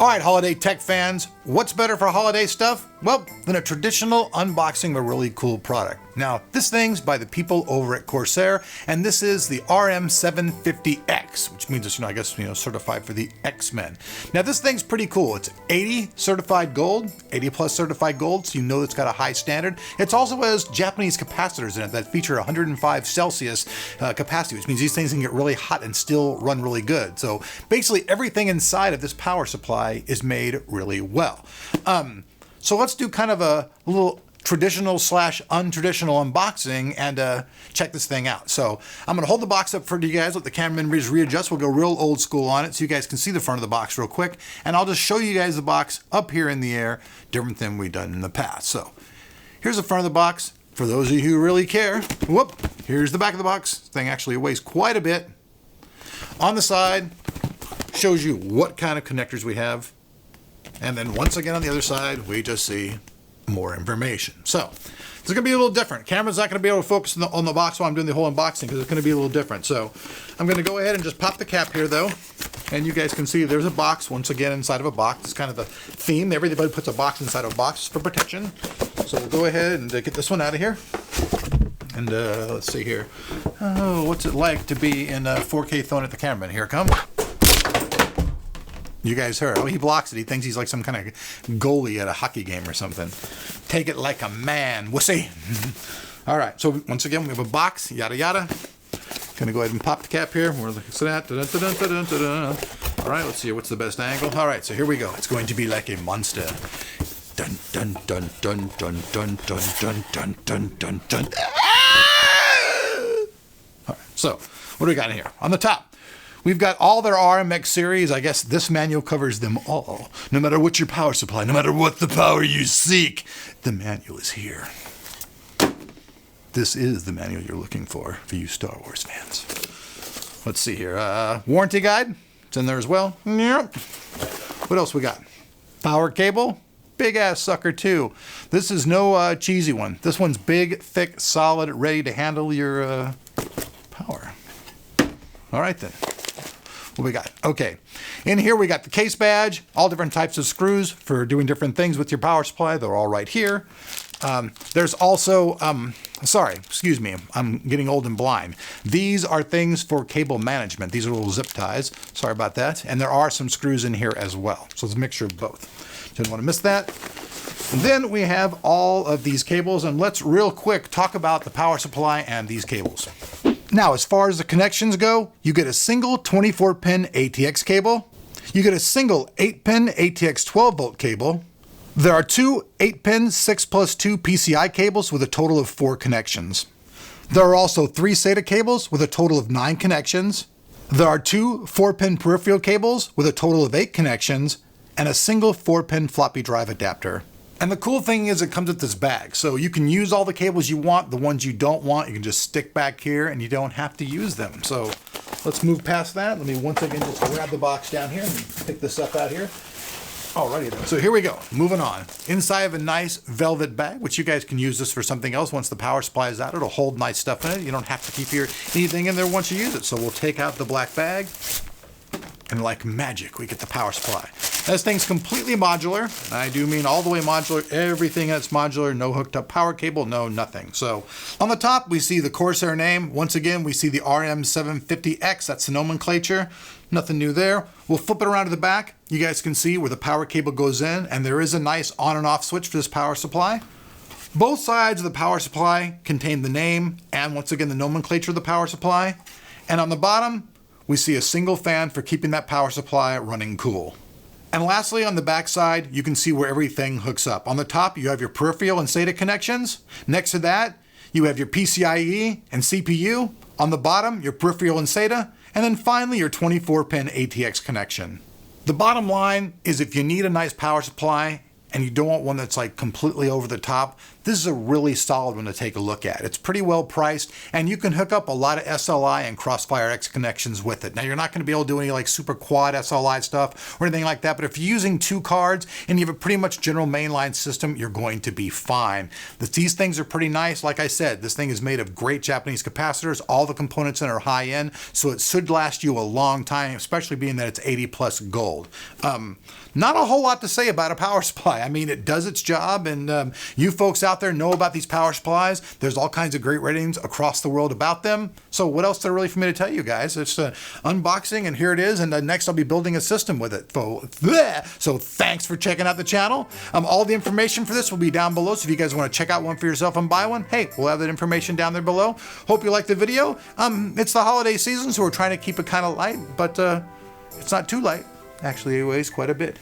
All right, holiday tech fans, what's better for holiday stuff? Well, than a traditional unboxing of a really cool product. Now, this thing's by the people over at Corsair, and this is the RM750X, which means it's, I guess, certified for the X-Men. Now, this thing's pretty cool. It's 80 certified gold, 80 plus certified gold, so you know it's got a high standard. It also has Japanese capacitors in it that feature 105 Celsius capacity, which means these things can get really hot and still run really good. So basically everything inside of this power supply is made really well. So let's do kind of a little traditional / untraditional unboxing and check this thing out. So I'm gonna hold the box up for you guys, let the cameraman readjust. We'll go real old school on it so you guys can see the front of the box real quick. And I'll just show you guys the box up here in the air, different than we've done in the past. So here's the front of the box. For those of you who really care, whoop, here's the back of the box. This thing actually weighs quite a bit. On the side, shows you what kind of connectors we have. And then once again on the other side, we just see more information. So it's going to be a little different. Camera's not going to be able to focus on the box while I'm doing the whole unboxing because it's going to be a little different. So I'm going to go ahead and just pop the cap here though. And you guys can see there's a box once again inside of a box. It's kind of the theme. Everybody puts a box inside of a box for protection. So we'll go ahead and get this one out of here. And let's see here. Oh, what's it like to be in 4K thrown at the cameraman? Here it comes. You guys heard. Oh, he blocks it. He thinks he's like some kind of goalie at a hockey game or something. Take it like a man, wussy. All right. So once again, we have a box. Yada yada. Gonna go ahead and pop the cap here. We're looking at that. All right. Let's see. What's the best angle? All right. So here we go. It's going to be like a monster. Dun dun dun dun dun dun dun dun dun dun dun dun. All right. So what do we got in here? On the top, we've got all their RMX series. I guess this manual covers them all. No matter what your power supply, no matter what the power you seek, the manual is here. This is the manual you're looking for you Star Wars fans. Let's see here. Warranty guide. It's in there as well. Yep. What else we got? Power cable. Big ass sucker too. This is no cheesy one. This one's big, thick, solid, ready to handle your power. All right then. What we got? Okay. In here we got the case badge, all different types of screws for doing different things with your power supply. They're all right here. There's also, sorry, excuse me, I'm getting old and blind. These are things for cable management. These are little zip ties. Sorry about that. And there are some screws in here as well. So it's a mixture of both. Didn't want to miss that. And then we have all of these cables, and let's real quick talk about the power supply and these cables. Now, as far as the connections go, you get a single 24-pin ATX cable. You get a single 8-pin ATX 12-volt cable. There are two 8-pin 6+2 PCI cables with a total of 4 connections. There are also 3 SATA cables with a total of 9 connections. There are 2 4-pin peripheral cables with a total of 8 connections, and a single 4-pin floppy drive adapter. And the cool thing is it comes with this bag. So you can use all the cables you want. The ones you don't want, you can just stick back here and you don't have to use them. So let's move past that. Let me once again just grab the box down here and pick this up out here. Alrighty then. So here we go. Moving on. Inside of a nice velvet bag, which you guys can use this for something else. Once the power supply is out, it'll hold nice stuff in it. You don't have to keep anything in there once you use it. So we'll take out the black bag. And like magic, we get the power supply. This thing's completely modular. I do mean all the way modular. Everything that's modular, no hooked up power cable, no nothing. So on the top, we see the Corsair name. Once again, we see the RM750X. That's the nomenclature. Nothing new there. We'll flip it around to the back. You guys can see where the power cable goes in, and there is a nice on and off switch for this power supply. Both sides of the power supply contain the name and once again the nomenclature of the power supply. And on the bottom, we see a single fan for keeping that power supply running cool. And lastly, on the back side, you can see where everything hooks up. On the top, you have your peripheral and SATA connections. Next to that, you have your PCIe and CPU. On the bottom, your peripheral and SATA. And then finally, your 24-pin ATX connection. The bottom line is if you need a nice power supply and you don't want one that's like completely over the top, this is a really solid one to take a look at. It's pretty well priced, and you can hook up a lot of SLI and Crossfire X connections with it. Now, you're not going to be able to do any like super quad SLI stuff or anything like that, but if you're using 2 cards and you have a pretty much general mainline system, you're going to be fine. These things are pretty nice. Like I said, this thing is made of great Japanese capacitors. All the components in it are high end, so it should last you a long time, especially being that it's 80 plus gold. Not a whole lot to say about a power supply. I mean, it does its job, and you folks out there know about these power supplies. There's all kinds of great ratings across the world about them. So what else is there really for me to tell you guys? It's unboxing, and here it is, and next I'll be building a system with it. So thanks for checking out the channel. All the information for this will be down below, so if you guys want to check out one for yourself and buy one, hey, we'll have that information down there below. Hope you liked the video. It's the holiday season, so we're trying to keep it kind of light, but it's not too light. Actually, it weighs quite a bit.